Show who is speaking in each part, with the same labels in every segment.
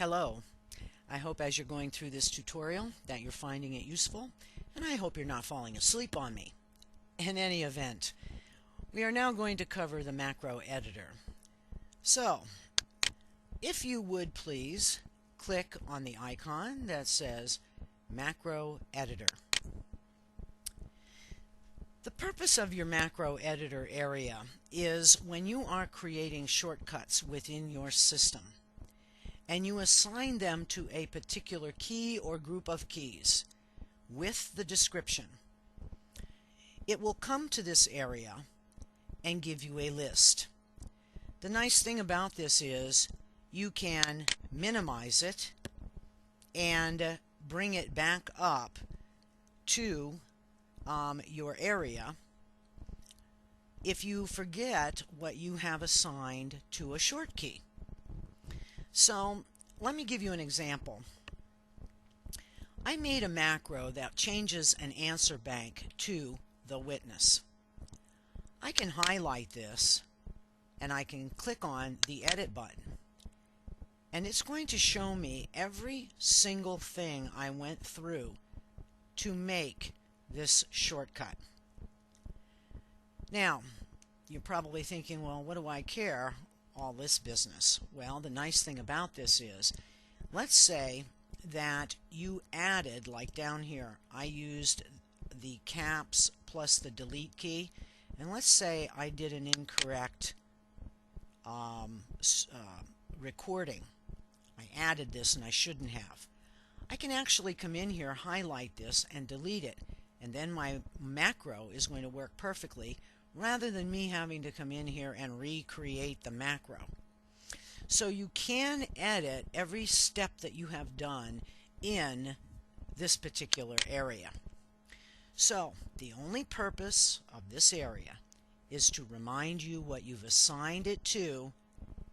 Speaker 1: Hello. I hope as you're going through this tutorial that you're finding it useful, and I hope you're not falling asleep on me. In any event, we are now going to cover the macro editor. So, if you would please click on the icon that says Macro Editor. The purpose of your macro editor area is when you are creating shortcuts within your system and you assign them to a particular key or group of keys with the description. It will come to this area and give you a list. The nice thing about this is you can minimize it and bring it back up to your area if you forget what you have assigned to a short key. So let me give you an example. I made a macro that changes an answer bank to the witness. I can highlight this and I can click on the edit button, and it's going to show me every single thing I went through to make this shortcut. Now, you're probably thinking, well, what do I care? All this business. Well, the nice thing about this is, let's say that you added, like down here, I used the caps plus the delete key, and let's say I did an incorrect recording. I added this and I shouldn't have. I can actually come in here, highlight this, and delete it, and then my macro is going to work perfectly rather than me having to come in here and recreate the macro. So you can edit every step that you have done in this particular area. So the only purpose of this area is to remind you what you've assigned it to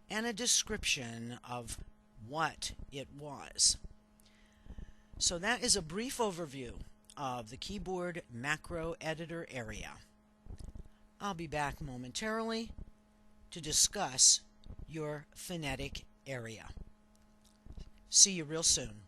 Speaker 1: and a description of what it was. So that is a brief overview of the keyboard macro editor area. I'll be back momentarily to discuss your phonetic area. See you real soon.